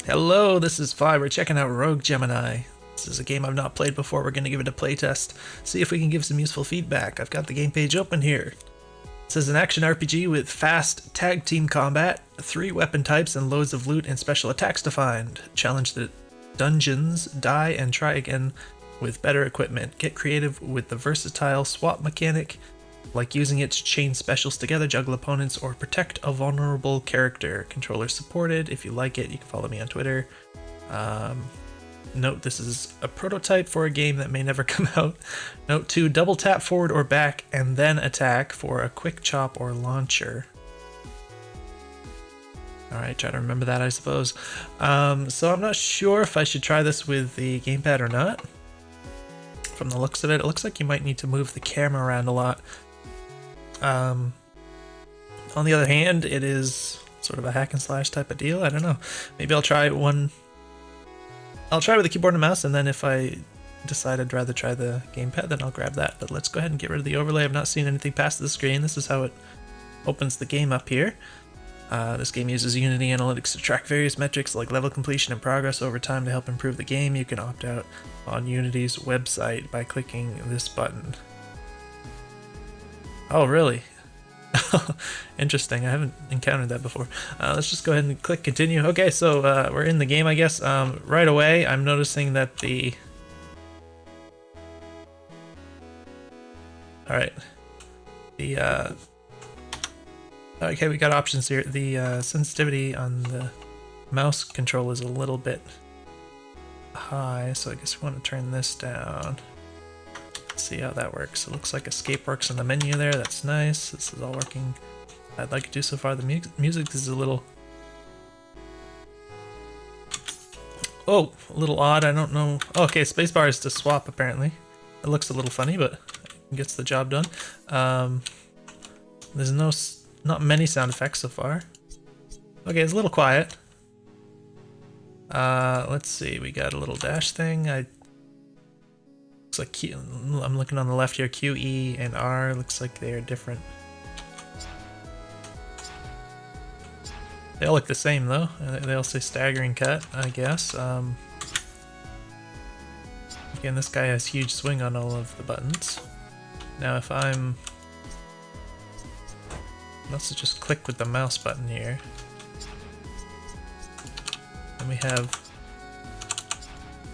Hello, this is Vi. We're checking out Rogue Gemini. This is a game I've not played before. We're going to give it a playtest, see if we can give some useful feedback. I've got the game page open here. This is an action RPG with fast tag team combat, 3 weapon types, and loads of loot and special attacks to find. Challenge the dungeons, die, and try again with better equipment. Get creative with the versatile swap mechanic, like using it to chain specials together, juggle opponents, or protect a vulnerable character. Controller supported. If you like it, you can follow me on Twitter. Note this is a prototype for a game that may never come out. Note 2, double tap forward or back and then attack for a quick chop or launcher. Alright, try to remember that, I suppose. So I'm not sure if I should try this with the gamepad or not. From the looks of it, it looks like you might need to move the camera around a lot. On the other hand, it is sort of a hack and slash type of deal. I don't know. Maybe I'll try one. I'll try with the keyboard and mouse, and then if I decide I'd rather try the gamepad, then I'll grab that. But let's go ahead and get rid of the overlay. I've not seen anything past the screen. This is how it opens the game up here. This game uses Unity analytics to track various metrics like level completion and progress over time to help improve the game. You can opt out on Unity's website by clicking this button. Oh, really? Interesting. I haven't encountered that before. Let's just go ahead and click continue. Okay, so we're in the game, I guess. Right away, I'm noticing that the... Alright. The, Okay, we got options here. The sensitivity on the mouse control is a little bit high, so I guess we want to turn this down. See how that works. It looks like escape works in the menu there. That's nice. This is all working I'd like to do so far. The music is a little a little odd. I don't know. Oh, okay, spacebar is to swap apparently. It looks a little funny, but it gets the job done. There's not many sound effects so far. Okay, it's a little quiet. Let's see. We got a little dash thing. Looks like Q, I'm looking on the left here, Q, E, and R. Looks like they are different. They all look the same though. They all say staggering cut, I guess. Again, this guy has huge swing on all of the buttons. Now if let's just click with the mouse button here. And we have,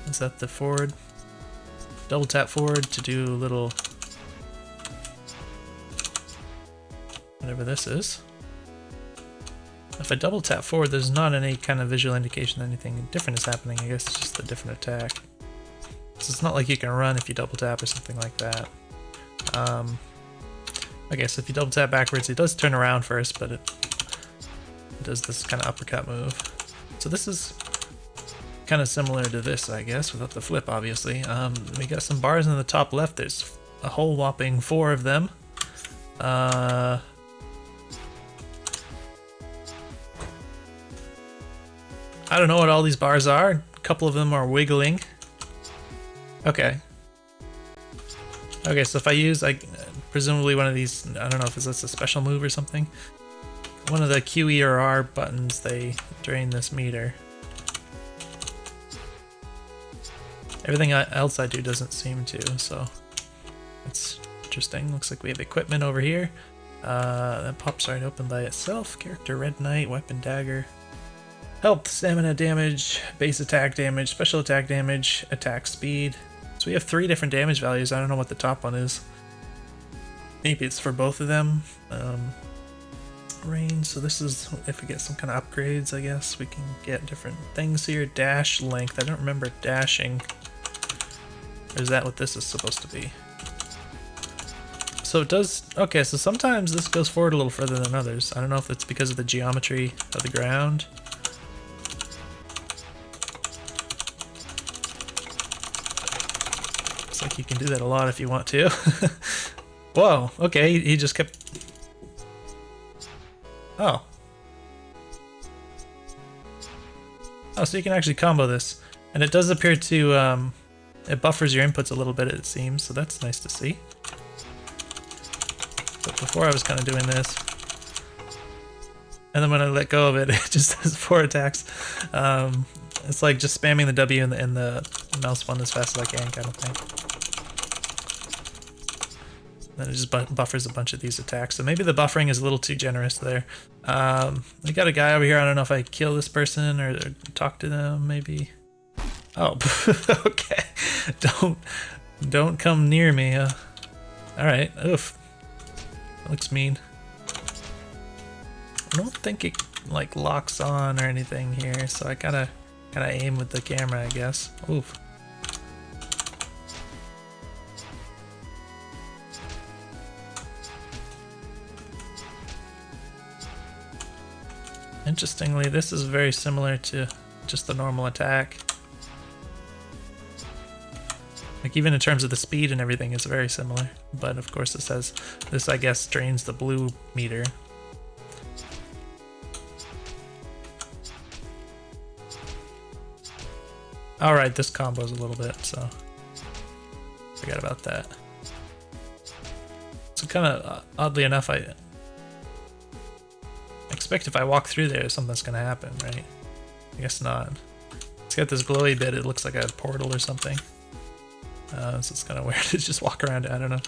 is that the forward? Double tap forward to do a little whatever this is. If I double tap forward, there's not any kind of visual indication that anything different is happening. I guess it's just a different attack. So it's not like you can run if you double tap or something like that. Okay, so if you double tap backwards, it does turn around first, but it does this kind of uppercut move. So this is kind of similar to this, I guess, without the flip, obviously. We got some bars in the top left. There's a whole whopping 4 of them. I don't know what all these bars are. A couple of them are wiggling. Okay. Okay, so if I use, presumably one of these, I don't know if that's a special move or something. One of the Q, E, or R buttons, they drain this meter. Everything else I do doesn't seem to, so it's interesting. Looks like we have equipment over here. That pops right open by itself. Character Red Knight, weapon dagger. Health, stamina damage, base attack damage, special attack damage, attack speed. So we have 3 different damage values. I don't know what the top one is. Maybe it's for both of them. Range, so this is if we get some kind of upgrades, I guess. We can get different things here. Dash length, I don't remember dashing. Or is that what this is supposed to be? So it does, okay, so sometimes this goes forward a little further than others. I don't know if it's because of the geometry of the ground. Looks like you can do that a lot if you want to. Whoa, okay, he just kept... Oh. Oh, so you can actually combo this. And it does appear to, it buffers your inputs a little bit, it seems, so that's nice to see. But before I was kind of doing this. And then when I let go of it, it just has 4 attacks. It's like just spamming the W and the mouse button as fast as I can kind of thing. Then it just buffers a bunch of these attacks. So maybe the buffering is a little too generous there. We got a guy over here. I don't know if I kill this person or talk to them, maybe. Oh, okay. Don't come near me. All right. Oof. That looks mean. I don't think it like locks on or anything here, so I gotta aim with the camera, I guess. Oof. Interestingly, this is very similar to just the normal attack. Like even in terms of the speed and everything, it's very similar. But of course it says this, I guess, drains the blue meter. Alright, this combo's a little bit, so forget about that. So kind of oddly enough, I expect if I walk through there, something's gonna happen, right? I guess not. It's got this glowy bit, it looks like a portal or something. So it's kind of weird to just walk around it, I don't know.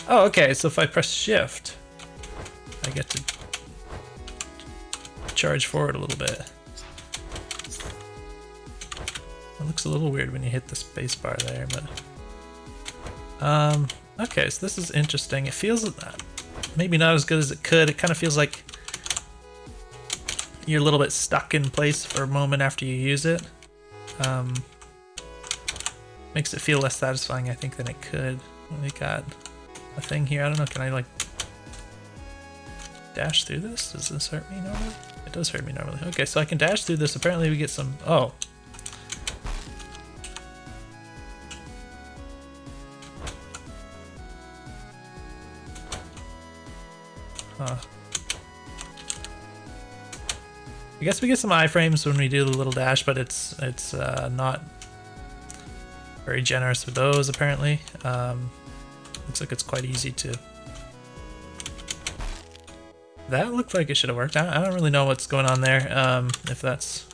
Oh, okay, so if I press shift, I get to charge forward a little bit. It looks a little weird when you hit the spacebar there, but... okay, so this is interesting. It feels maybe not as good as it could. It kind of feels like you're a little bit stuck in place for a moment after you use it. Makes it feel less satisfying, I think, than it could. We got a thing here. I don't know, can I like dash through this? Does this hurt me normally? It does hurt me normally. Okay, so I can dash through this. Apparently we get some... Oh. Huh. I guess we get some iframes when we do the little dash, but it's not very generous with those, apparently. Looks like it's quite easy to... That looked like it should have worked. I don't really know what's going on there. If that's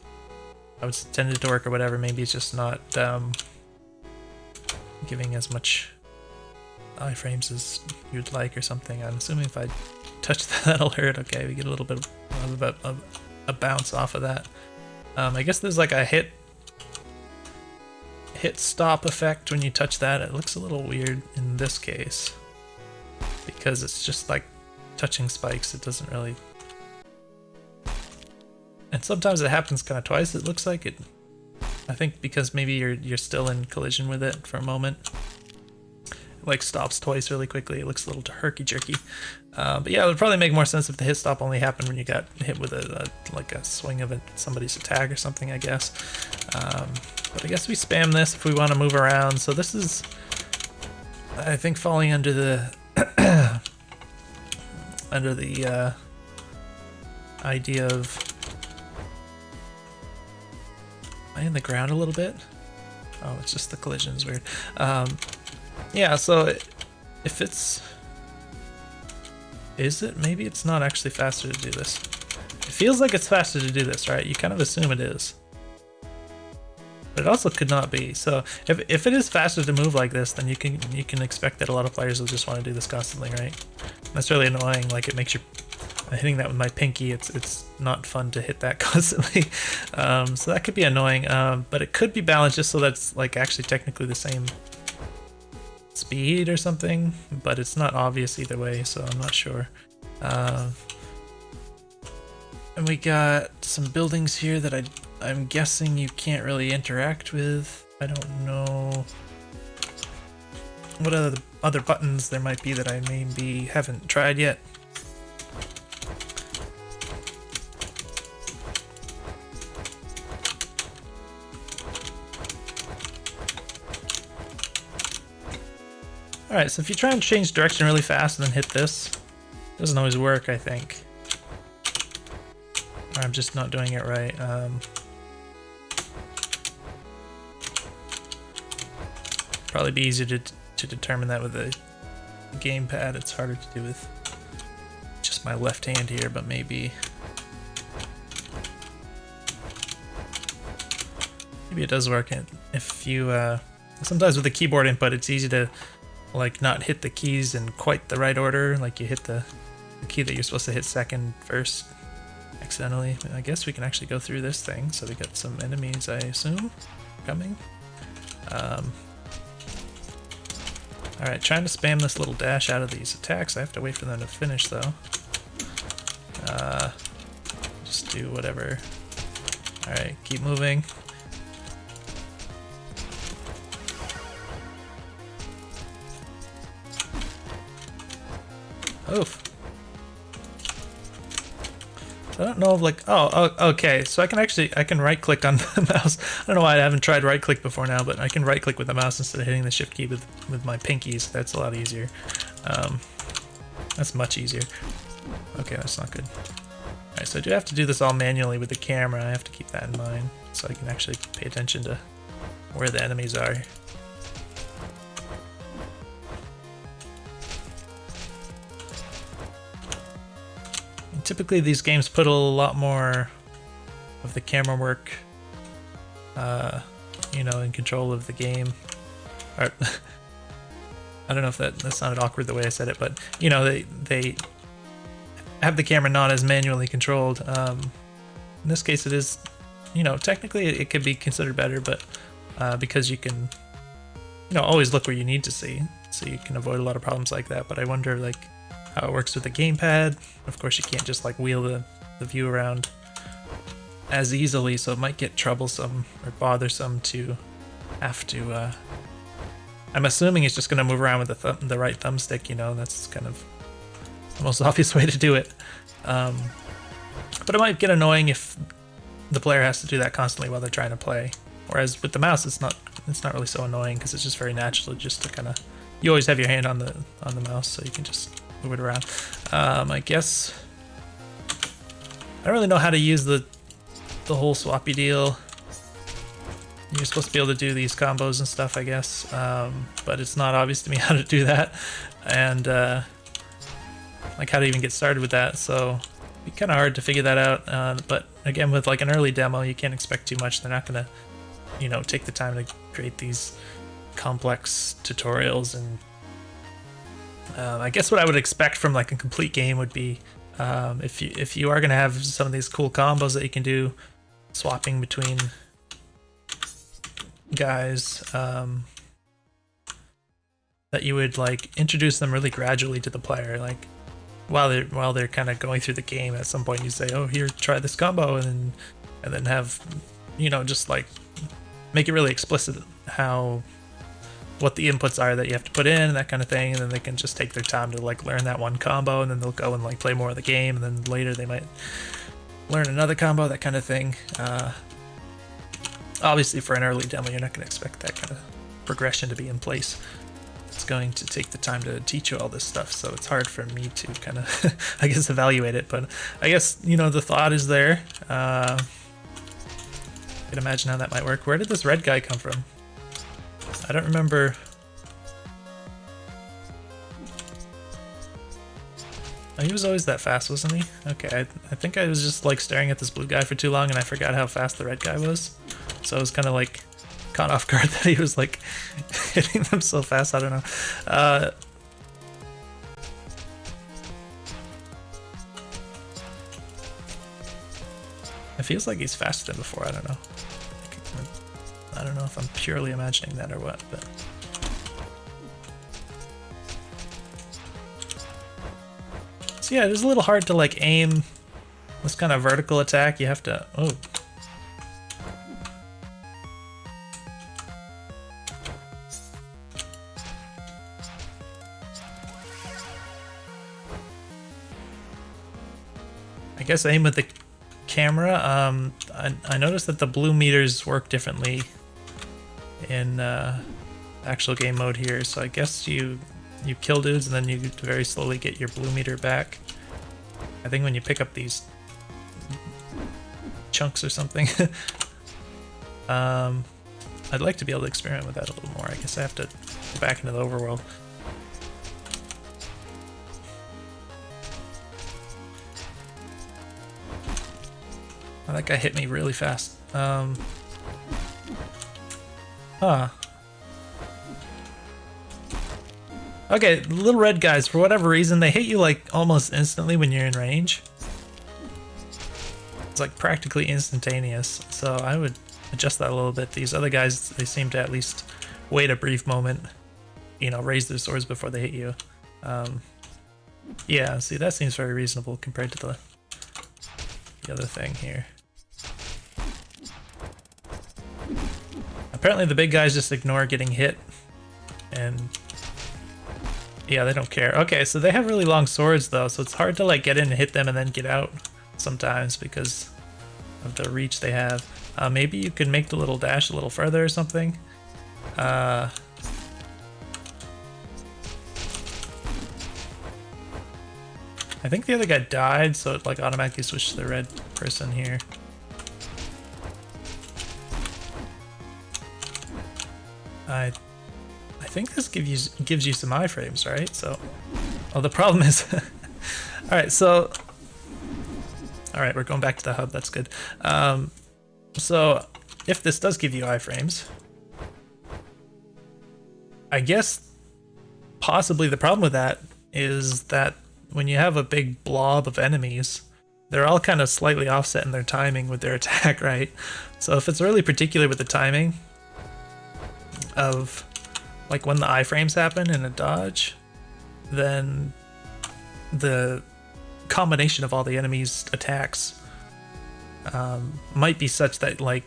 how it's intended to work or whatever, maybe it's just not giving as much iframes as you'd like or something. I'm assuming if I touch that, that'll hurt. Okay, we get a little bit of a bounce off of that. I guess there's like a hit stop effect when you touch that. It looks a little weird in this case because it's just like touching spikes. It doesn't really... And sometimes it happens kind of twice, it looks like it. I think because maybe you're still in collision with it for a moment. It like stops twice really quickly. It looks a little herky-jerky. But yeah, it would probably make more sense if the hit stop only happened when you got hit with like a swing of somebody's attack or something, I guess. But I guess we spam this if we want to move around. So this is, I think, falling under the idea of... Am I in the ground a little bit? Oh, it's just the collision is weird. Yeah, so if it's... Is it? Maybe it's not actually faster to do this. It feels like it's faster to do this, right? You kind of assume it is. But it also could not be. So if it is faster to move like this, then you can expect that a lot of players will just want to do this constantly, right? That's really annoying. Like it makes you... I'm hitting that with my pinky. It's not fun to hit that constantly. So that could be annoying. But it could be balanced just so that's like actually technically the same speed or something, but it's not obvious either way, so I'm not sure. And we got some buildings here that I'm guessing you can't really interact with. I don't know what other buttons there might be that I maybe haven't tried yet. Alright, so if you try and change direction really fast and then hit this, it doesn't always work, I think. Or I'm just not doing it right. Probably be easier to determine that with a gamepad. It's harder to do with just my left hand here, but maybe... maybe it does work. If you sometimes with the keyboard input, it's easy to like not hit the keys in quite the right order. Like you hit the key that you're supposed to hit second first accidentally. I guess we can actually go through this thing. So we got some enemies, I assume, coming. Alright, trying to spam this little dash out of these attacks. I have to wait for them to finish though. Just do whatever. Alright, keep moving. Oof. So I don't know if like, oh, okay, so I can right click on the mouse. I don't know why I haven't tried right click before now, but I can right click with the mouse instead of hitting the shift key with my pinkies. That's a lot easier. That's much easier. Okay, that's not good. Alright, so I do have to do this all manually with the camera. I have to keep that in mind so I can actually pay attention to where the enemies are. Typically these games put a lot more of the camera work, you know, in control of the game. Or, I don't know if that sounded awkward the way I said it, but you know, they have the camera not as manually controlled. In this case, it is, you know, technically it could be considered better, but because you can, you know, always look where you need to see, so you can avoid a lot of problems like that. But I wonder, like, how it works with the gamepad. Of course, you can't just like wheel the view around as easily, so it might get troublesome or bothersome to have to. I'm assuming it's just going to move around with the right thumbstick. You know, that's kind of the most obvious way to do it. But it might get annoying if the player has to do that constantly while they're trying to play. Whereas with the mouse, it's not really so annoying because it's just very natural just to kind of. You always have your hand on the mouse, so you can just move it around. I guess I don't really know how to use the whole swappy deal. You're supposed to be able to do these combos and stuff, I guess, but it's not obvious to me how to do that, and like how to even get started with that. So it'd be kind of hard to figure that out. But again, with like an early demo, you can't expect too much. They're not gonna, you know, take the time to create these complex tutorials. And I guess what I would expect from like a complete game would be if you are gonna have some of these cool combos that you can do, swapping between guys, that you would like introduce them really gradually to the player, like while they're kind of going through the game. At some point you say, oh, here, try this combo, and then have, you know, just like make it really explicit what the inputs are that you have to put in and that kind of thing, and then they can just take their time to like learn that one combo, and then they'll go and like play more of the game, and then later they might learn another combo, that kind of thing. Obviously for an early demo, you're not going to expect that kind of progression to be in place. It's going to take the time to teach you all this stuff, so it's hard for me to kind of, I guess, evaluate it. But I guess, you know, the thought is there. I can imagine how that might work. Where did this red guy come from? I don't remember. Oh, he was always that fast, wasn't he? Okay, I think I was just like staring at this blue guy for too long, and I forgot how fast the red guy was. So I was kind of like caught off guard that he was like hitting them so fast. I don't know. It feels like he's faster than before. I don't know. I don't know if I'm purely imagining that or what, but. So yeah, it is a little hard to like aim this kind of vertical attack. You have to. Oh. I guess aim with the camera. I noticed that the blue meters work differently in actual game mode here. So I guess you kill dudes and then you very slowly get your blue meter back. I think when you pick up these chunks or something. I'd like to be able to experiment with that a little more. I guess I have to go back into the overworld. Oh, that guy hit me really fast. Huh. Okay, little red guys, for whatever reason, they hit you like almost instantly when you're in range. It's like practically instantaneous, so I would adjust that a little bit. These other guys, they seem to at least wait a brief moment, you know, raise their swords before they hit you. Yeah, see, that seems very reasonable compared to the other thing here. Apparently the big guys just ignore getting hit, and yeah, they don't care. Okay, so they have really long swords though, so it's hard to like get in and hit them and then get out sometimes because of the reach they have. Maybe you can make the little dash a little further or something. I think the other guy died, so it like automatically switched to the red person here. I think this gives you some iframes, right? So, well, the problem is, all right. So, all right, we're going back to the hub. That's good. So, if this does give you iframes, I guess possibly the problem with that is that when you have a big blob of enemies, they're all kind of slightly offset in their timing with their attack, right? So if it's really particular with the timing of like when the iframes happen in a dodge, then the combination of all the enemies' attacks might be such that like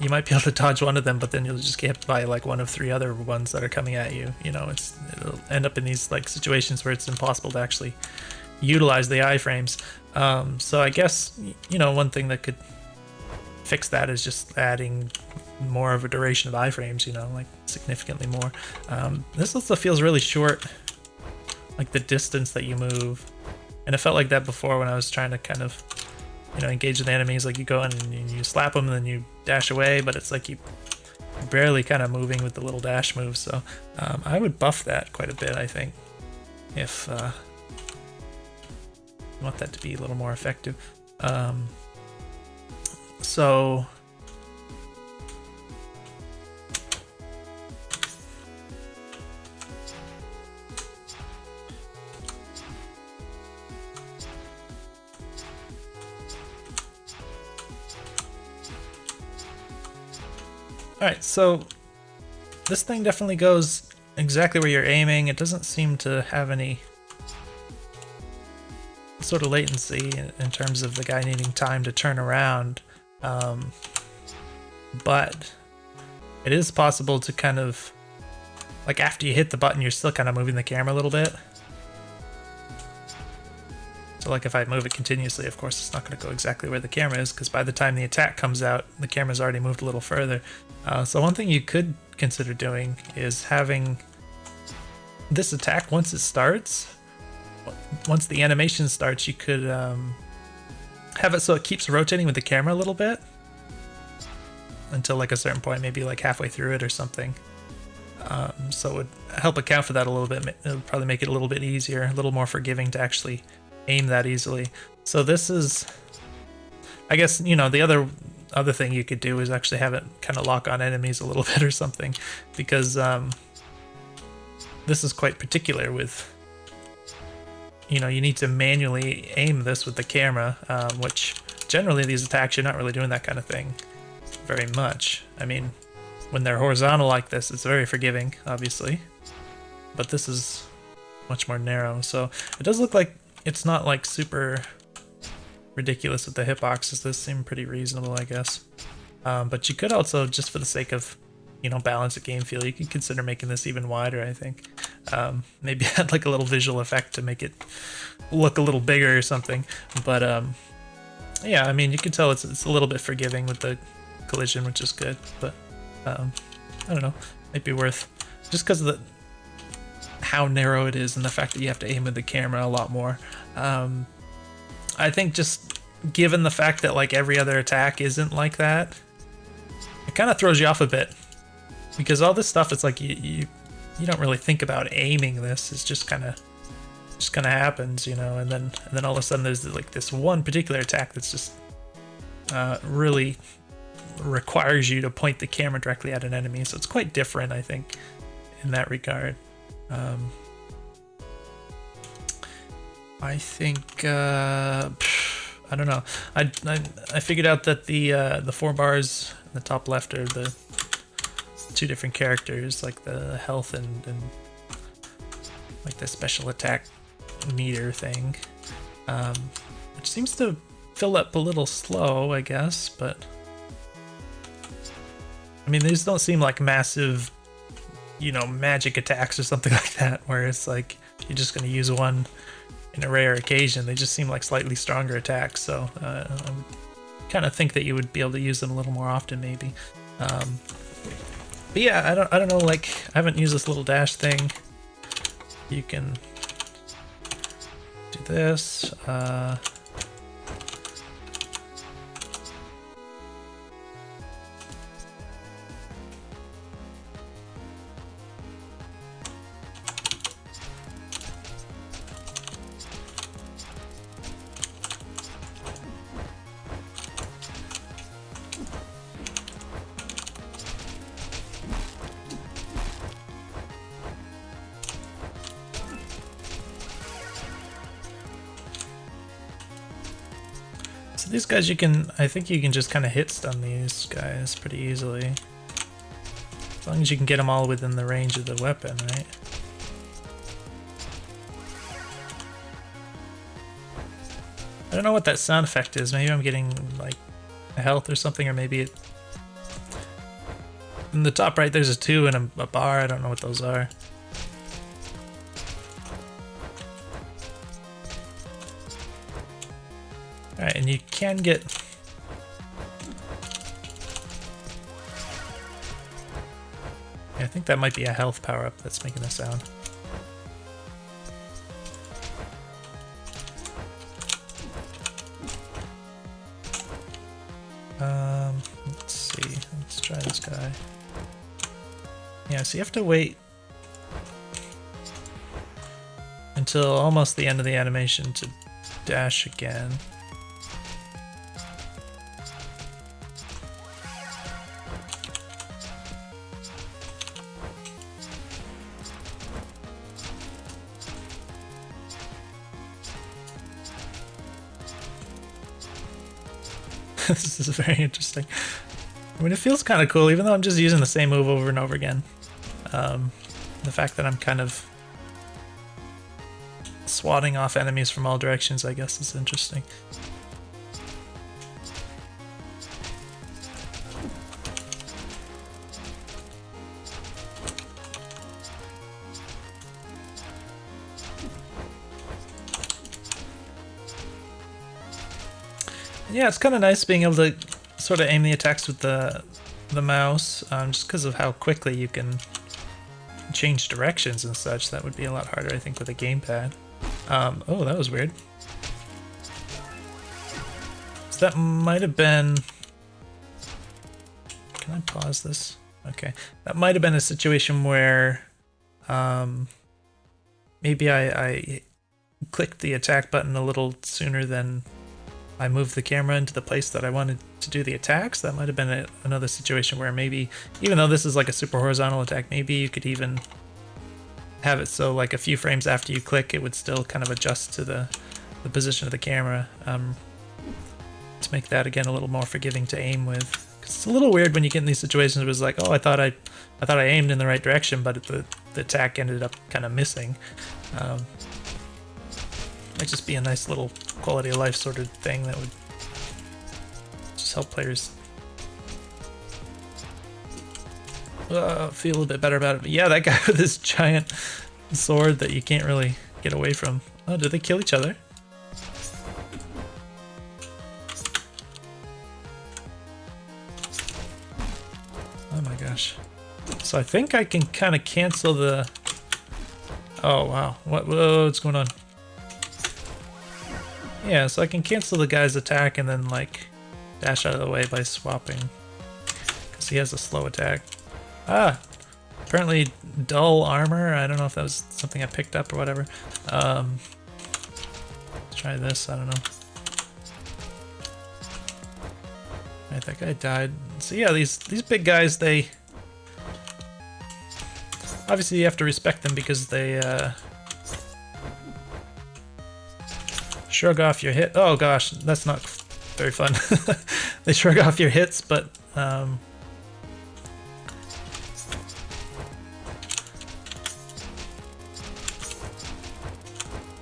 you might be able to dodge one of them, but then you'll just get hit by like one of three other ones that are coming at you. You know, it'll end up in these like situations where it's impossible to actually utilize the iframes. So I guess, you know, one thing that could fix that is just adding more of a duration of iframes, you know, like significantly more. This also feels really short, like the distance that you move. And it felt like that before when I was trying to kind of, you know, engage with enemies. Like you go in and you slap them and then you dash away, but it's like you barely kind of moving with the little dash move. So I would buff that quite a bit, I think, if you want that to be a little more effective. So alright, so this thing definitely goes exactly where you're aiming. It doesn't seem to have any sort of latency in terms of the guy needing time to turn around. But it is possible to kind of, like after you hit the button, you're still kind of moving the camera a little bit. So like if I move it continuously, of course it's not going to go exactly where the camera is, because by the time the attack comes out, the camera's already moved a little further. So one thing you could consider doing is having this attack, once it starts, once the animation starts, you could have it so it keeps rotating with the camera a little bit until like a certain point, maybe like halfway through it or something. So it would help account for that a little bit. It would probably make it a little bit easier, a little more forgiving to actually aim that easily. So this is, I guess, you know, the other thing you could do is actually have it kind of lock on enemies a little bit or something, because this is quite particular with, you know, you need to manually aim this with the camera, which generally these attacks, you're not really doing that kind of thing very much. I mean, when they're horizontal like this, it's very forgiving, obviously, but this is much more narrow. So it does look like it's not like super ridiculous with the hitboxes. This seem pretty reasonable, I guess. But you could also, just for the sake of, you know, balance the game feel, you could consider making this even wider, I think. Maybe add like a little visual effect to make it look a little bigger or something. But yeah, I mean, you can tell it's a little bit forgiving with the collision, which is good. But I don't know, might be worth, just because of how narrow it is and the fact that you have to aim with the camera a lot more. I think just given the fact that like every other attack isn't like that, it kind of throws you off a bit, because all this stuff, it's like you don't really think about aiming this. It's just kind of happens, you know, and then all of a sudden there's like this one particular attack that's just really requires you to point the camera directly at an enemy, so it's quite different, I think, in that regard. I think I don't know. I figured out that the 4 bars in the top left are the 2 different characters, like the health and like the special attack meter thing, which seems to fill up a little slow, I guess, but I mean, these don't seem like massive, you know, magic attacks or something like that, where it's like you're just going to use one in a rare occasion. They just seem like slightly stronger attacks, so I kind of think that you would be able to use them a little more often, maybe. But yeah, I don't know. Like, I haven't used this little dash thing. You can do this. So these guys, I think you can just kind of hit stun these guys pretty easily. As long as you can get them all within the range of the weapon, right? I don't know what that sound effect is. Maybe I'm getting like a health or something, or maybe it... In the top right there's a 2 and a bar. I don't know what those are. Alright, and you can get... Yeah, I think that might be a health power-up that's making the sound. Let's see. Let's try this guy. Yeah, so you have to wait until almost the end of the animation to dash again. This is very interesting. I mean, it feels kind of cool, even though I'm just using the same move over and over again. The fact that I'm kind of swatting off enemies from all directions, I guess, is interesting. Yeah, it's kind of nice being able to sort of aim the attacks with the mouse, just because of how quickly you can change directions and such. That would be a lot harder, I think, with a gamepad. Oh, that was weird. So that might have been... Can I pause this? Okay. That might have been a situation where maybe I clicked the attack button a little sooner than I moved the camera into the place that I wanted to do the attacks. That might have been another situation where maybe, even though this is like a super horizontal attack, maybe you could even have it so like a few frames after you click, it would still kind of adjust to the position of the camera, to make that again a little more forgiving to aim with. 'Cause it's a little weird when you get in these situations where it's like, oh, I thought I aimed in the right direction, but the attack ended up kind of missing. Might just be a nice little quality of life sort of thing that would just help players feel a bit better about it. But yeah, that guy with this giant sword that you can't really get away from. Oh, did they kill each other? Oh my gosh. So I think I can kind of cancel the... Oh wow, what's going on? Yeah, so I can cancel the guy's attack and then like dash out of the way by swapping, because he has a slow attack. Ah, apparently dull armor. I don't know if that was something I picked up or whatever. Let's try this. I don't know. Alright, that guy died. So yeah, these big guys, they... Obviously you have to respect them because they shrug off your hit. Oh gosh, that's not very fun. They shrug off your hits, but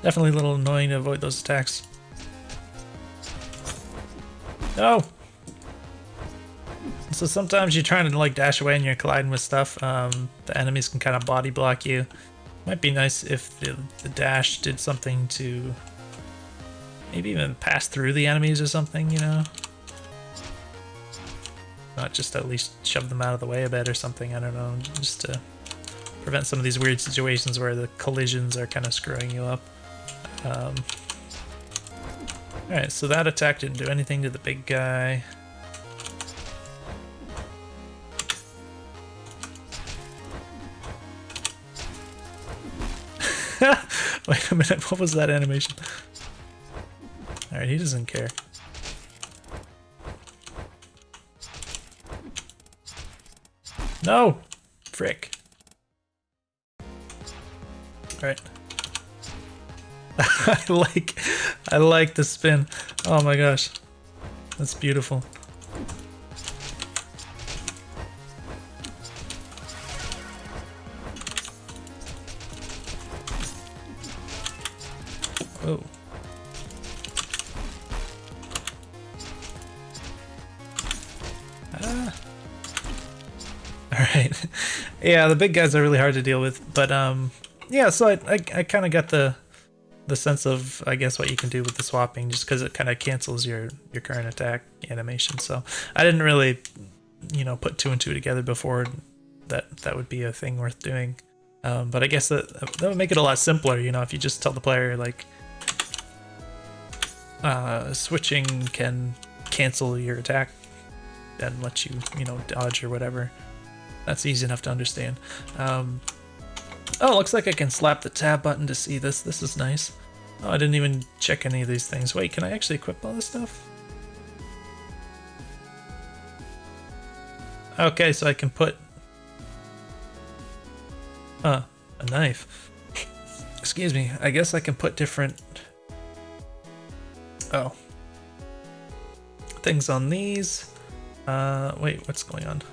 definitely a little annoying to avoid those attacks. No! So sometimes you're trying to like dash away and you're colliding with stuff. The enemies can kind of body block you. Might be nice if the dash did something to maybe even pass through the enemies or something, you know? Not just at least shove them out of the way a bit or something, I don't know. Just to prevent some of these weird situations where the collisions are kind of screwing you up. Alright, so that attack didn't do anything to the big guy. Wait a minute, what was that animation? Alright, he doesn't care. No! Frick. Alright. I like the spin. Oh my gosh. That's beautiful. Oh. Ah. Alright. Yeah, the big guys are really hard to deal with, but yeah, so I kind of got the sense of, I guess, what you can do with the swapping, just because it kind of cancels your current attack animation. So I didn't really, you know, put two and two together before that would be a thing worth doing. But I guess that would make it a lot simpler, you know, if you just tell the player like switching can cancel your attack and let you, you know, dodge or whatever. That's easy enough to understand. Oh, it looks like I can slap the tab button to see this. This is nice. Oh, I didn't even check any of these things. Wait, can I actually equip all this stuff? Okay, so I can put... a knife. Excuse me. I guess I can put different... Oh. Things on these. Wait, what's going on?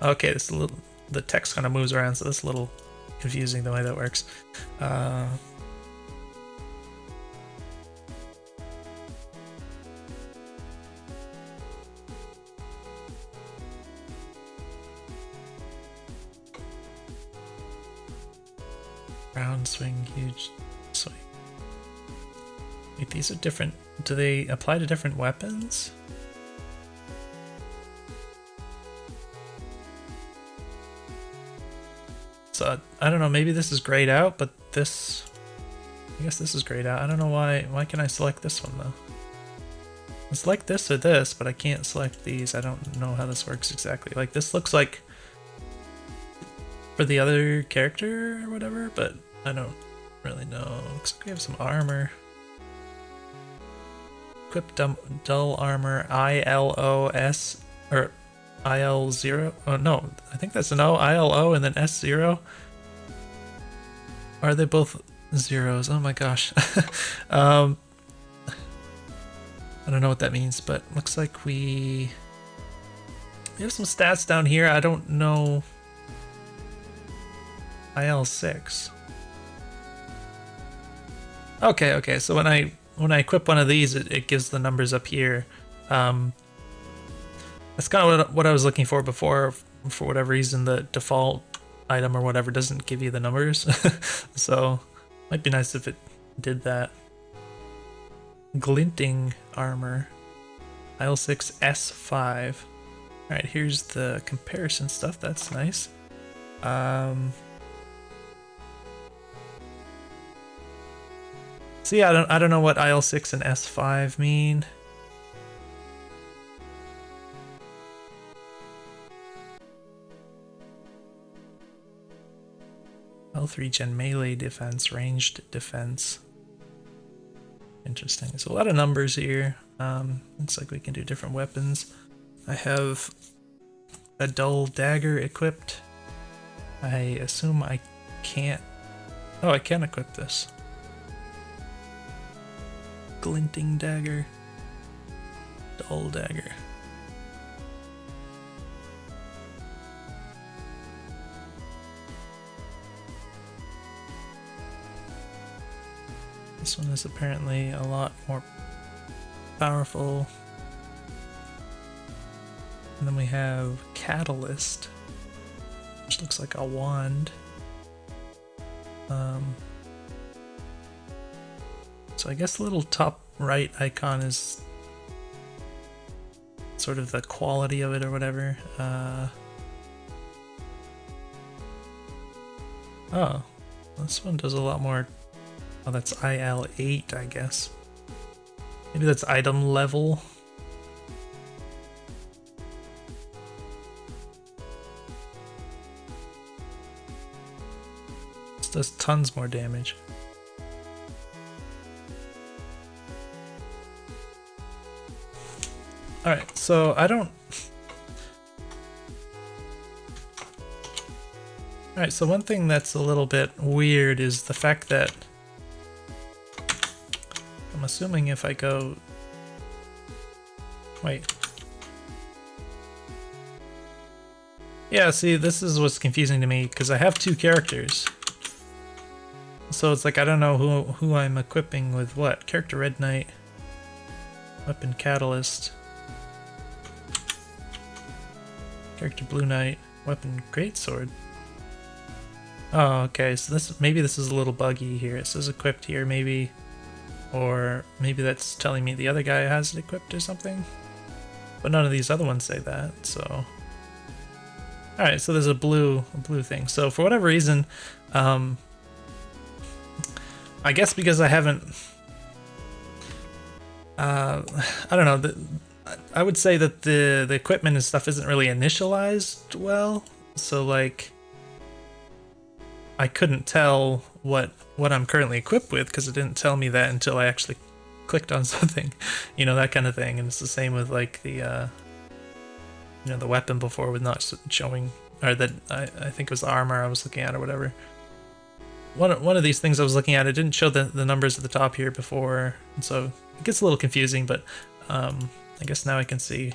Okay, this little... The text kind of moves around, so this is a little confusing the way that works. Round swing, huge swing. Wait, these are different. Do they apply to different weapons? So I don't know, maybe this is grayed out, but this, I guess this is grayed out. I don't know why can I select this one though? It's like this or this, but I can't select these. I don't know how this works exactly. Like this looks like for the other character or whatever, but I don't really know. Looks like we have some armor. Equip dull armor ILOS or IL0. Oh no, I think that's an O, ILO, and then S0. Are they both zeros? Oh my gosh. I don't know what that means, but looks like we have some stats down here. I don't know. IL6. Okay, so when I equip one of these, it gives the numbers up here. That's kind of what I was looking for before. For whatever reason, the default item or whatever doesn't give you the numbers. So, might be nice if it did that. Glinting armor. IL6 S5. Alright, here's the comparison stuff. That's nice. So yeah, I don't know what IL6 and S5 mean. Health regen, melee defense, ranged defense. Interesting. So a lot of numbers here. Looks like we can do different weapons. I have a dull dagger equipped. I assume I can't... Oh, I can equip this. Glinting dagger. Dull dagger. This one is apparently a lot more powerful. And then we have Catalyst, which looks like a wand. So I guess the little top right icon is sort of the quality of it or whatever. Oh, this one does a lot more. Oh, that's IL8, I guess. Maybe that's item level. This does tons more damage. Alright, so I don't... Alright, so one thing that's a little bit weird is the fact that I'm assuming if I go... Wait. Yeah, see, this is what's confusing to me, because I have two characters. So it's like, I don't know who I'm equipping with what. Character Red Knight. Weapon Catalyst. Character Blue Knight. Weapon Greatsword. Oh, okay, so maybe this is a little buggy here. It says equipped here, maybe. Or maybe that's telling me the other guy has it equipped or something. But none of these other ones say that, so... Alright, so there's a blue thing. So for whatever reason, I guess because I haven't... I don't know, I would say that the equipment and stuff isn't really initialized well, so like... I couldn't tell what I'm currently equipped with because it didn't tell me that until I actually clicked on something, you know, that kind of thing. And it's the same with like the, you know, the weapon before with not showing, or that I think it was the armor I was looking at or whatever. One of these things I was looking at, it didn't show the numbers at the top here before, and so it gets a little confusing. But I guess now I can see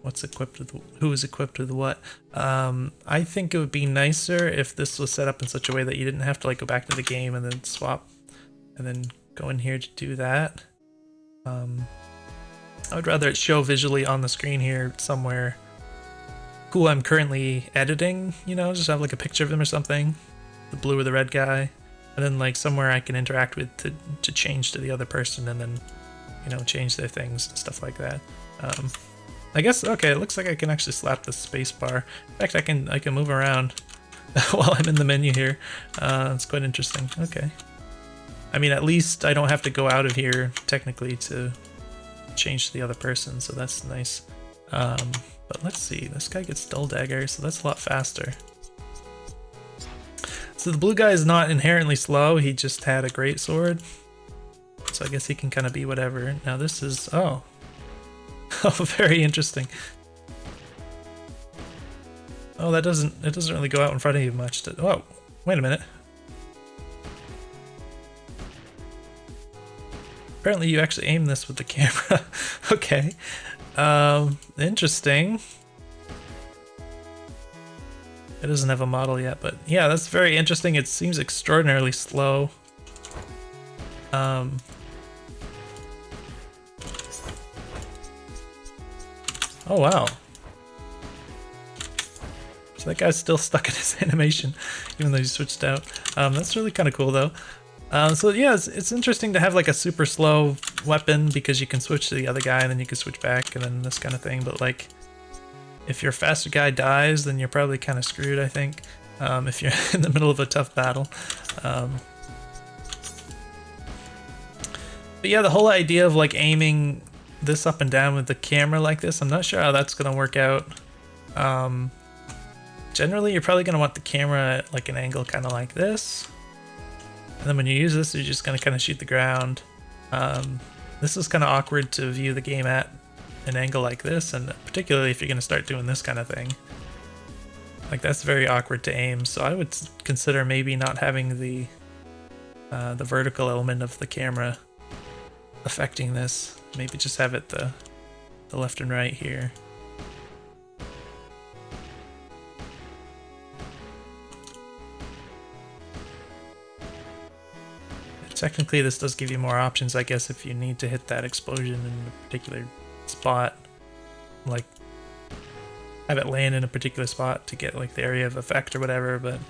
what's equipped with who is equipped with what. I think it would be nicer if this was set up in such a way that you didn't have to like go back to the game and then swap and then go in here to do that. I would rather it show visually on the screen here somewhere who I'm currently editing, you know, just have like a picture of them or something, the blue or the red guy, and then like somewhere I can interact with to change to the other person and then, you know, change their things and stuff like that. I guess, okay, it looks like I can actually slap the space bar. In fact, I can move around while I'm in the menu here. It's quite interesting. Okay. I mean, at least I don't have to go out of here, technically, to change to the other person, so that's nice. But let's see, this guy gets dull dagger, so that's a lot faster. So the blue guy is not inherently slow, he just had a great sword. So I guess he can kind of be whatever. Now this is, oh. Oh, very interesting. Oh, it doesn't really go out in front of you much. Oh, wait a minute. Apparently you actually aim this with the camera. Okay. Interesting. It doesn't have a model yet, but yeah, that's very interesting. It seems extraordinarily slow. Oh wow. So that guy's still stuck in his animation, even though he switched out. That's really kind of cool though. So yeah, it's interesting to have like a super slow weapon because you can switch to the other guy and then you can switch back and then this kind of thing. But like, if your faster guy dies, then you're probably kind of screwed, I think, if you're in the middle of a tough battle. But yeah, the whole idea of like aiming this up and down with the camera like this, I'm not sure how that's gonna work out. Generally, you're probably gonna want the camera at like an angle kind of like this. And then when you use this, you're just gonna kind of shoot the ground. This is kind of awkward to view the game at an angle like this, and particularly if you're going to start doing this kind of thing. Like, that's very awkward to aim, so I would consider maybe not having the vertical element of the camera affecting this. Maybe just have it the left and right here. Technically, this does give you more options, I guess, if you need to hit that explosion in a particular spot. Like, have it land in a particular spot to get like the area of effect or whatever, but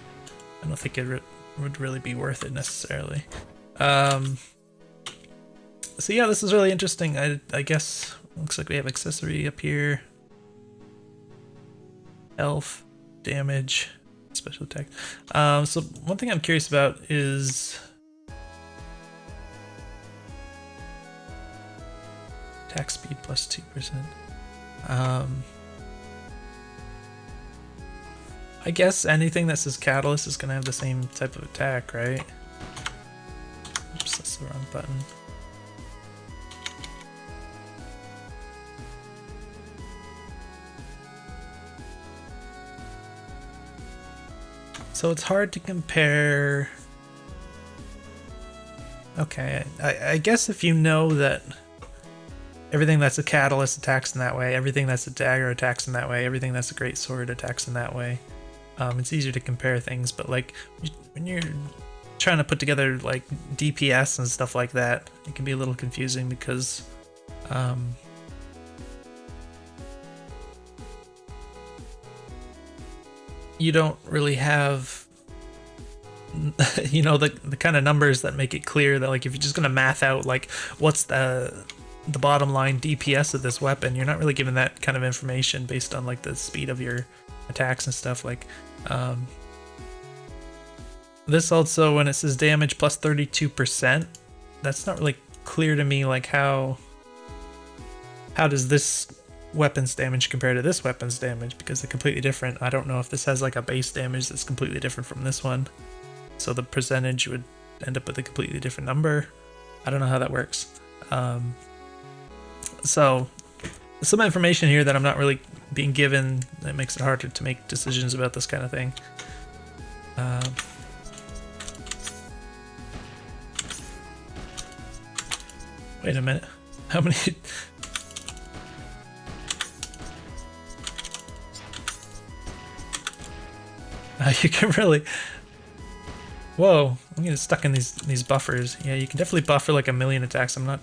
I don't think it would really be worth it necessarily. So yeah, this is really interesting. I guess looks like we have accessory up here. Health, damage, special attack. So one thing I'm curious about is attack speed plus 2%. I guess anything that says catalyst is going to have the same type of attack, right? Oops, that's the wrong button. So it's hard to compare. Okay, I guess if you know that everything that's a catalyst attacks in that way, everything that's a dagger attacks in that way, everything that's a great sword attacks in that way, it's easier to compare things. But like when you're trying to put together like DPS and stuff like that, it can be a little confusing because you don't really have you know the kind of numbers that make it clear that like if you're just gonna math out like what's the bottom line DPS of this weapon, you're not really given that kind of information based on like the speed of your attacks and stuff. Like this also, when it says damage plus 32%, that's not really clear to me. Like how does this weapon's damage compare to this weapon's damage, because they're completely different. I don't know if this has like a base damage that's completely different from this one, so the percentage would end up with a completely different number. I don't know how that works. So some information here that I'm not really being given that makes it harder to make decisions about this kind of thing. Wait a minute, how many? You can really. Whoa, I'm getting stuck in these buffers. Yeah, you can definitely buffer like a million attacks. I'm not.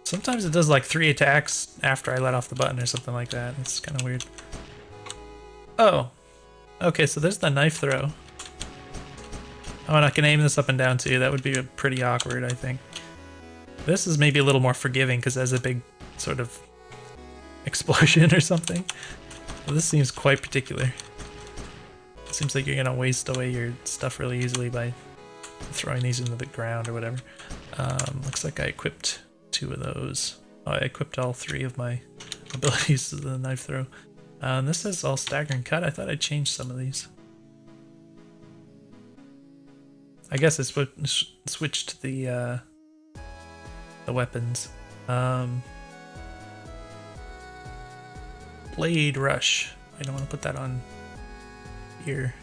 Sometimes it does like 3 attacks after I let off the button or something like that. It's kind of weird. Oh, okay, so there's the knife throw. Oh, and I can aim this up and down too. That would be pretty awkward, I think. This is maybe a little more forgiving because it has a big sort of explosion or something. Well, this seems quite particular. It seems like you're gonna waste away your stuff really easily by throwing these into the ground or whatever. Looks like I equipped 2 of those. Oh, I equipped all 3 of my abilities to the knife throw. And this is all stagger and cut. I thought I changed some of these. I guess I switched the weapons. Blade rush. I don't want to put that on here.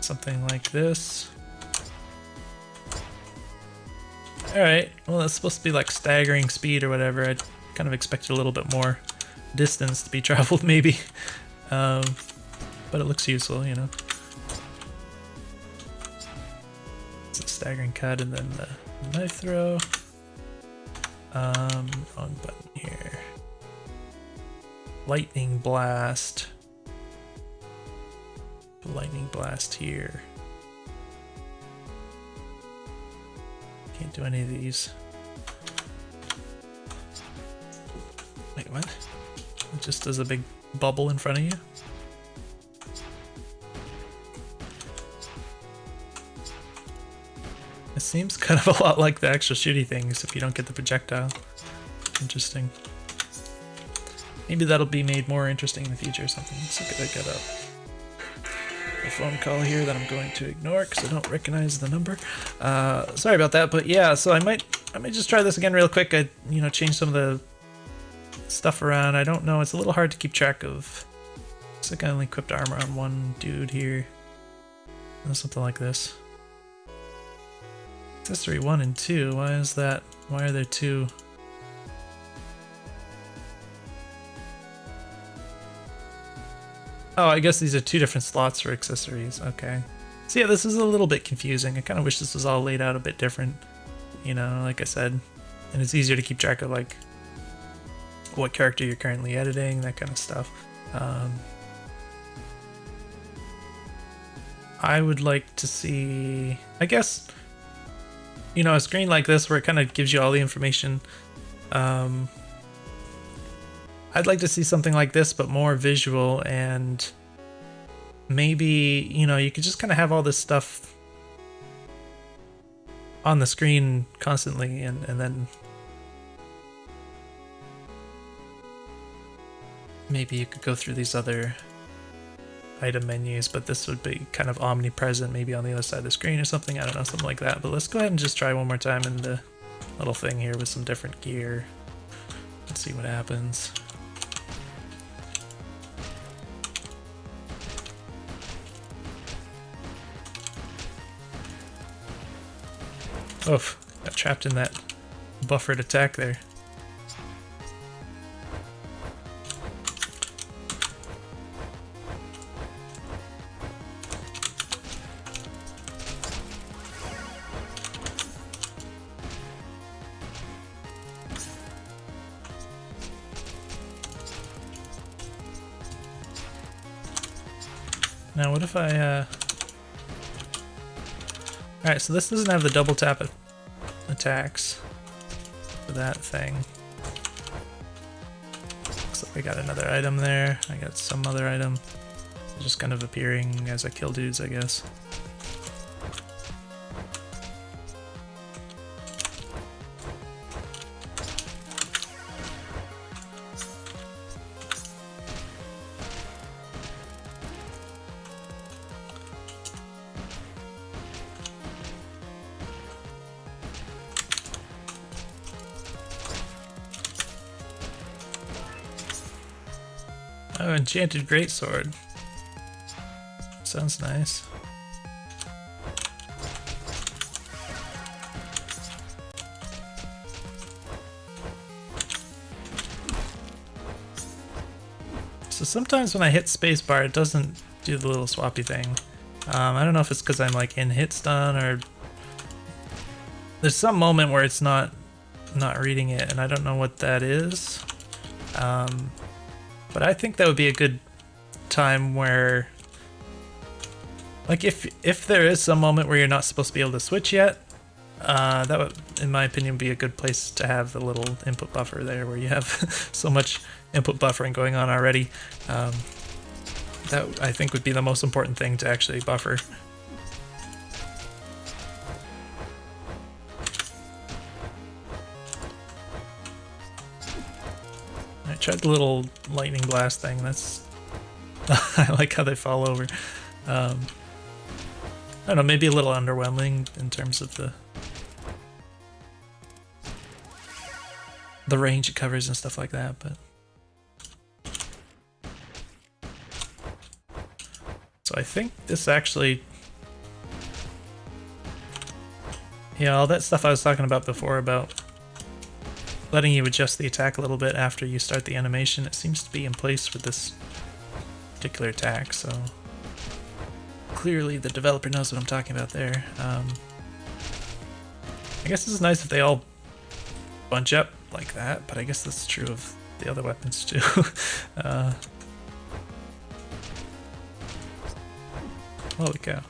Something like this. Alright, well that's supposed to be like staggering speed or whatever. I kind of expected a little bit more distance to be traveled maybe. But it looks useful, you know. It's a staggering cut and then the knife throw. Wrong button here. Lightning blast. Lightning blast here. Can't do any of these. Wait, what? It just does a big bubble in front of you? It seems kind of a lot like the actual shooty things if you don't get the projectile. Interesting. Maybe that'll be made more interesting in the future or something. Let's look at I got a phone call here that I'm going to ignore because I don't recognize the number. Sorry about that, but yeah, so I might just try this again real quick. I change some of the stuff around. I don't know, it's a little hard to keep track of. Looks like I only equipped armor on one dude here. Something like this. Accessory 1 and 2, why is that? Why are there two? Oh, I guess these are two different slots for accessories. Okay. So yeah, this is a little bit confusing. I kind of wish this was all laid out a bit different, like I said. And it's easier to keep track of, like, what character you're currently editing, that kind of stuff. I would like to see, I guess, a screen like this where it kind of gives you all the information. I'd like to see something like this, but more visual, and maybe, you could just kind of have all this stuff on the screen constantly, and then maybe you could go through these other item menus, but this would be kind of omnipresent, maybe on the other side of the screen or something. I don't know, something like that. But let's go ahead and just try one more time in the little thing here with some different gear. Let's see what happens. Oof, got trapped in that buffered attack there. Now what if I, Alright, so this doesn't have the double tap attacks for that thing. Looks like I got another item there. I got some other item just kind of appearing as I kill dudes, I guess. Oh, enchanted greatsword. Sounds nice. So sometimes when I hit spacebar, it doesn't do the little swappy thing. I don't know if it's because I'm like in hit stun, or there's some moment where it's not reading it, and I don't know what that is. But I think that would be a good time where, like, if there is some moment where you're not supposed to be able to switch yet, that would, in my opinion, be a good place to have the little input buffer there, where you have so much input buffering going on already. That, I think, would be the most important thing to actually buffer. I tried the little lightning blast thing. That's I like how they fall over. I don't know, maybe a little underwhelming in terms of the range it covers and stuff like that, but so I think this actually, yeah, all that stuff I was talking about before about letting you adjust the attack a little bit after you start the animation, it seems to be in place with this particular attack, so clearly the developer knows what I'm talking about there. I guess this is nice if they all bunch up like that, but I guess that's true of the other weapons too. Holy cow.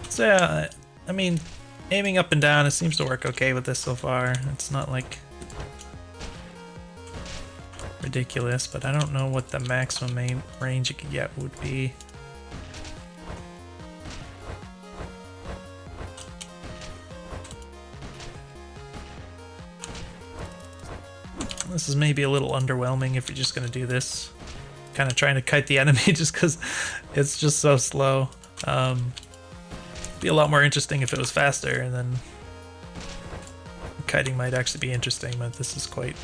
So yeah, I mean, aiming up and down, it seems to work okay with this so far. It's not like ridiculous, but I don't know what the maximum range you could get would be. This is maybe a little underwhelming if you're just going to do this. Kind of trying to kite the enemy just because it's just so slow. Be a lot more interesting if it was faster, and then kiting might actually be interesting, but this is quite...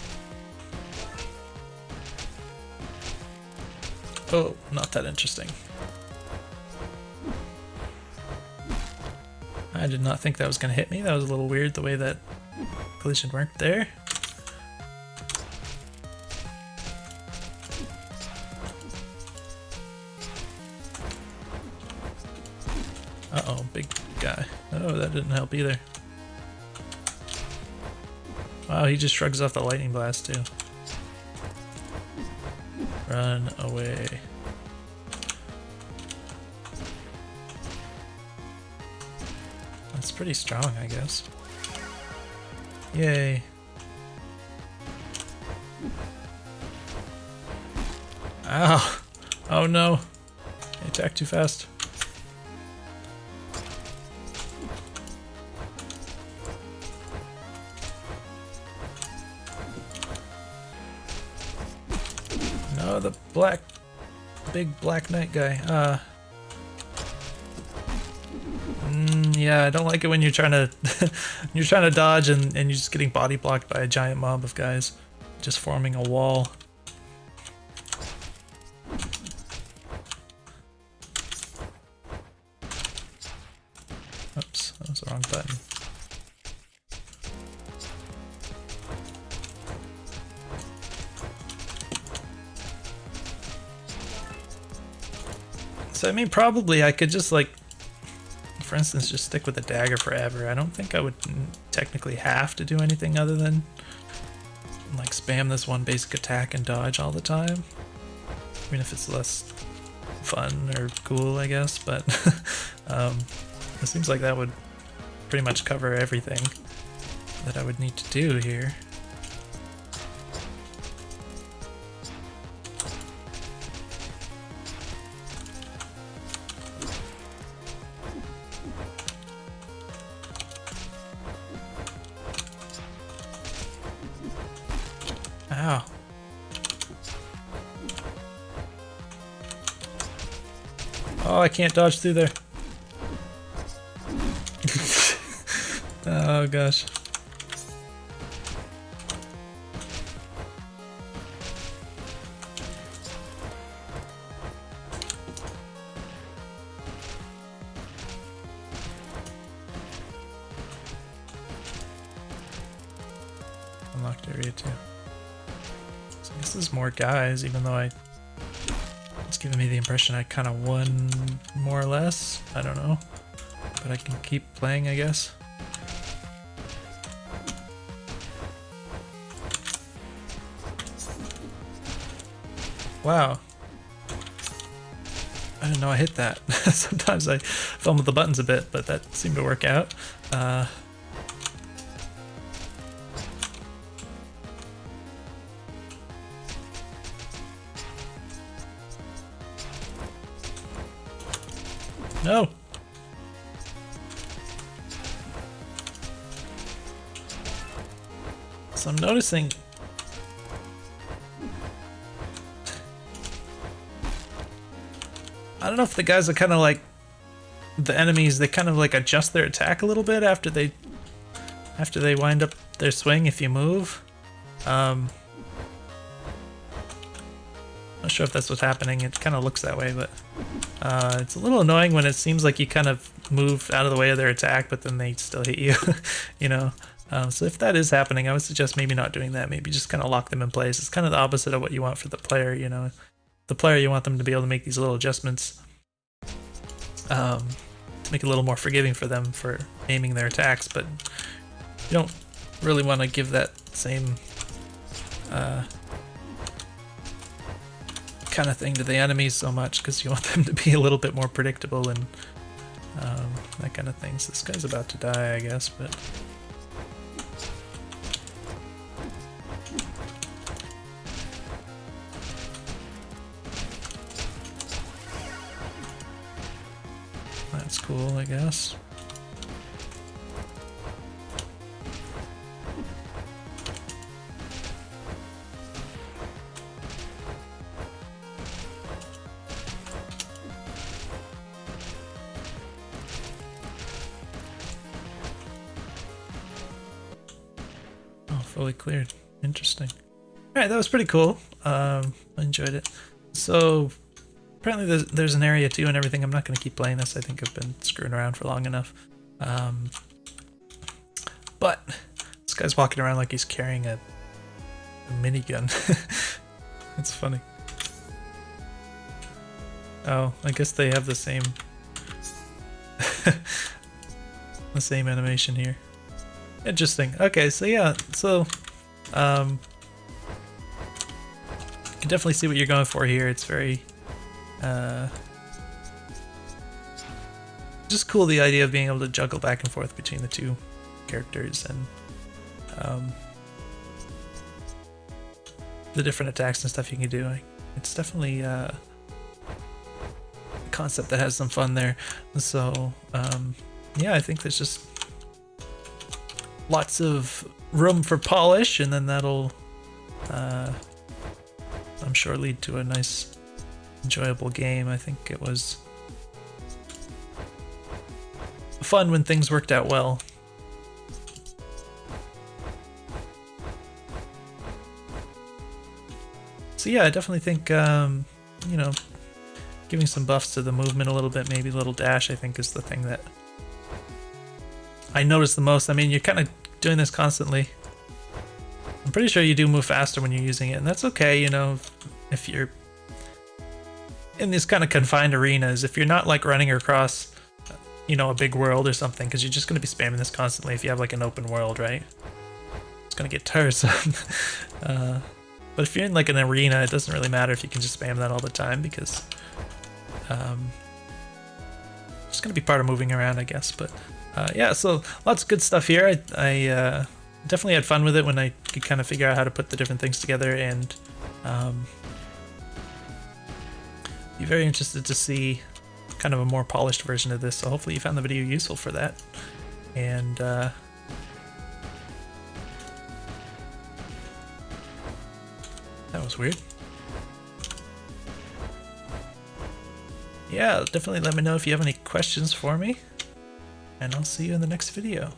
Oh, not that interesting. I did not think that was going to hit me. That was a little weird the way that collision worked there. Uh-oh, big guy. Oh, that didn't help either. Wow, he just shrugs off the lightning blast too. Run away. That's pretty strong, I guess. Yay. Ow! Oh no! I attacked too fast. No, the big black knight guy. Yeah, I don't like it when you're trying to dodge and you're just getting body blocked by a giant mob of guys, just forming a wall. Oops, that was the wrong button. So I mean, probably I could just like, for instance, just stick with the dagger forever. I don't think I would technically have to do anything other than like spam this one basic attack and dodge all the time. I mean, if it's less fun or cool, I guess, but it seems like that would pretty much cover everything that I would need to do here. Ow. Oh, I can't dodge through there. Oh gosh. Unlocked area 2. So this is more guys, even though it's giving me the impression I kind of won more or less. I don't know. But I can keep playing, I guess. Wow. I didn't know I hit that. Sometimes I fumble the buttons a bit, but that seemed to work out. No! So I'm noticing... I don't know if the guys are kind of like... The enemies, they kind of like adjust their attack a little bit after they wind up their swing if you move. Not sure if that's what's happening. It kind of looks that way, but it's a little annoying when it seems like you kind of move out of the way of their attack, but then they still hit you, you know. So if that is happening, I would suggest maybe not doing that. Maybe just kind of lock them in place. It's kind of the opposite of what you want for the player, you know. The player, you want them to be able to make these little adjustments to make it a little more forgiving for them for aiming their attacks, but you don't really want to give that same kind of thing to the enemies so much, because you want them to be a little bit more predictable and that kind of thing. So this guy's about to die, I guess, but... That's cool, I guess. fully cleared. Interesting. Alright, that was pretty cool. I enjoyed it. So, apparently there's an area 2 and everything. I'm not going to keep playing this. I think I've been screwing around for long enough. But this guy's walking around like he's carrying a minigun. It's funny. Oh, I guess they have the same the same animation here. Interesting. Okay, so yeah, so you can definitely see what you're going for here. It's very just cool, the idea of being able to juggle back and forth between the two characters and the different attacks and stuff you can do. It's definitely a concept that has some fun there. So yeah, I think there's just lots of room for polish, and then that'll I'm sure lead to a nice, enjoyable game. I think it was fun when things worked out well. So yeah, I definitely think, you know, giving some buffs to the movement a little bit, maybe a little dash, I think is the thing that I notice the most. I mean, you're kind of doing this constantly. I'm pretty sure you do move faster when you're using it, and that's okay, you know, if you're in these kind of confined arenas, if you're not like running across, you know, a big world or something, because you're just going to be spamming this constantly if you have like an open world, right? It's going to get tiresome. But if you're in like an arena, it doesn't really matter if you can just spam that all the time, because it's going to be part of moving around, I guess. But yeah, so lots of good stuff here. I definitely had fun with it when I could kind of figure out how to put the different things together, and be very interested to see kind of a more polished version of this. So hopefully you found the video useful for that. And that was weird. Yeah, definitely let me know if you have any questions for me, and I'll see you in the next video.